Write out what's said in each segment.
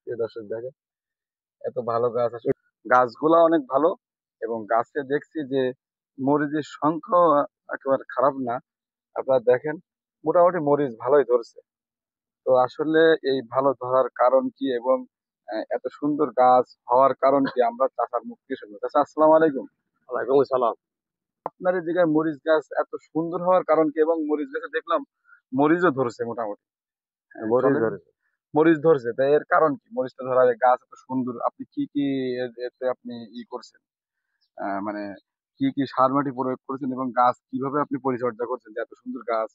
প্রিয় দর্শক দেখেন এত ভালো গাছ আসলে গাছগুলা অনেক ভালো এবং গাছে দেখছি যে মরিচের সংখ্যাও একেবারে খারাপ না। আপনারা দেখেন মোটামুটি মরিচ ভালোই ধরছে। তো আসলে এই ভালো ধরার কারণ কি এবং এত সুন্দর গাছ হওয়ার কারণ কি আমরা চাষার মুখ থেকে শুনবো। চাচা আসসালামু আলাইকুম। ওয়ালাইকুম আসসালাম। আপনার এই জায়গায় মরিচ গাছ এত সুন্দর হওয়ার কারণ কি এবং মরিচ গাছে দেখলাম মরিচও ধরছে মোটামুটি। মরিচ চলেন ধরেছে। মরিচ ধরছে তাই এর কারণ কি মরিচটা ধরার এই গাছ এত সুন্দর আপনি কি কি এতে আপনি করছেন মানে কি কি সার মাটি প্রয়োগ করেছেন এবং গাছ কিভাবে আপনি পরিচর্যা করছেন যে এত সুন্দর গাছ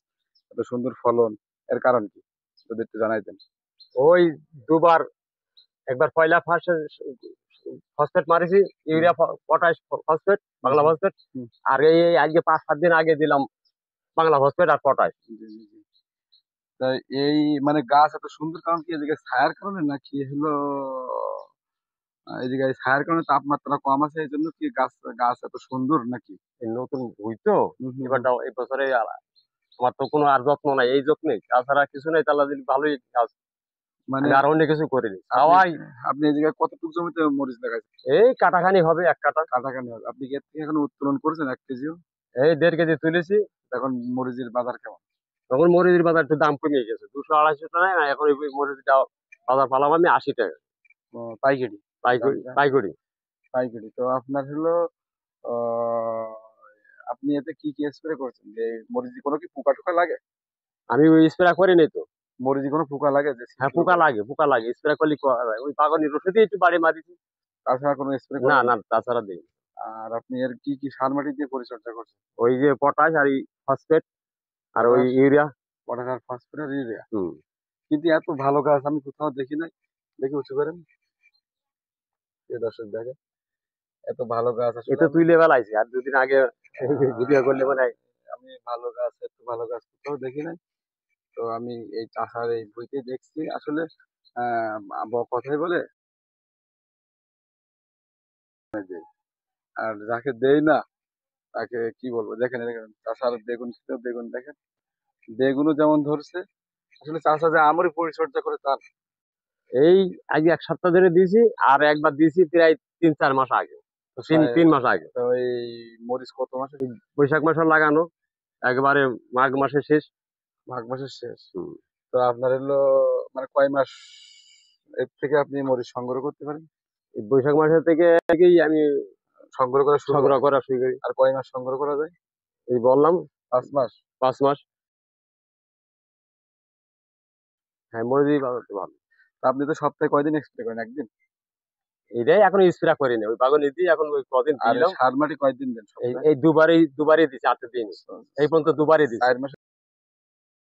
এত সুন্দর ফলন এর কারণ কি যদি একটু জানাইতেন। ওই দুবার, একবার পয়লা ফসফেট মারিছি, হুম, ইউরিয়া, পটাশ, ফসফেট, হুম, বাংলা হুম, ফসফেট। হুম, আর এই আজকে 5-7 দিন আগে দিলাম বাংলা ফসফেট আর পটাশ। জি, জি, জি। তাই এই মানে গাছ এত সুন্দর কারণ কি এদিকে ছায়ার কারণে নাকি হলো এই জায়গায় ছায়ার কারণে তাপমাত্রা কম আছে এই জন্য কি গাছ গাছ এত সুন্দর নাকি? এই নতুন বই তো, হুম, হুম, হুম। এবারটা এই বছরে আমার তো কোনো আর যত্ন নাই, এই যত্নে তাছাড়া কিছু নেই, তাহলে যদি ভালোই গাছ। মানে আমি আর অন্য কিছু করিনি, আপনি হাওয়াই। আপনি এই জায়গায় কতটুকু জমিতে মরিচ লাগাইছেন? এই কাটাখানি হবে, 1 কাটা। কাটাকানি হবে। আপনি কি এর থেকে এখন উত্তোলন করেছেন 1 কেজিও? এই 1.5 কেজি তুলেছি। এখন মরিচের বাজার কেমন? তখন মরিচের বাজার একটু দাম কমে গেছে, 200-250 টাকা। না, এখন এই মরিচটা বাজার পালাম আমি 80 টাকা পাইকারি পাইকারি দামটা পাইকারি। পাইকারি। তো আপনার হলো আহ, আপনি এতে কি কি স্প্রে করছেন যে মরিচে কোনো কি পোকা টোকা লাগে? আমি ওই স্প্রে করিনি তো। মরিচে কোনো পোকা লাগে যে হ্যাঁ, ছিদ্র পোকা করে? লাগে, পোকা লাগে, স্প্রে করলে করা যায়। ওই বাগানের ওষুধে একটু বাড়ি মারিছি। তাছাড়া কোনো স্প্রে না করেন না, না? তাছাড়া দিই। আর আপনি এর কি কি সার মাটি দিয়ে পরিচর্যা করছেন? ওই যে পটাশ আর ফসফেট আর ওই পটাশ ইউরিয়া। পটাশ আর ফসফরাস আর ইউরিয়া। হুম। কিন্তু এত ভালো গাছ আমি কোথাও দেখি নাই। দেখি উঁচু করেন প্রিয় দর্শক দেখেন এত ভালো গাছ এ আসলে তো আমি তুই লেবেল আইছি, আর 2 দিন আগে ভিডিও করলে আহ, মনে হয়। আমি ভালো গাছ এত ভালো গাছ কোথাও দেখি নাই। তো আমি এই চাষার এই বইতে দেখছি আসলে কথাই বলে যে আর যাকে দেই না তাকে কি বলবো দেখেন দেখেন চাষার বেগুন খেতেও বেগুন দেখেন বেগুনও যেমন ধরছে আসলে চাষা যে আমারই পরিচর্যা করে তার এই আগে 1 সপ্তাহ ধরে দিয়েছি, আর একবার দিয়েছি প্রায় 3-4 মাস আগে, তো 3 মাস আগে। তো এই মরিচ কত মাসে এই বৈশাখ মাসে লাগানো, একবারে মাঘ মাসের শেষ। মাঘ মাসের শেষ। হুম। তো আপনার হলো মানে কয় মাস এর থেকে আপনি মরিচ সংগ্রহ করতে পারেন? এই বৈশাখ মাসের থেকেই আমি সংগ্রহ করা শুরু সংগ্রহ হয়? করা শুরু করি। আর কয় মাস সংগ্রহ করা যায়? এই বললাম, 5 মাস। 5 মাস। হ্যাঁ, মরিচ ভালো তো ভালো। তা আপনি তো সপ্তাহে কয়দিন স্প্রে করেন? একদিন? এটাই এখন স্প্রে করিনি, ওই বাগানে দিই এখন, ওই কদিন আর দিলাম। সার মাটি কয়দিন দেন এই সপ্তাহে? এই দুবারই দুবারই দিছি, 8 দিন। এই পর্যন্ত দুবারই দিছি। 4 মাস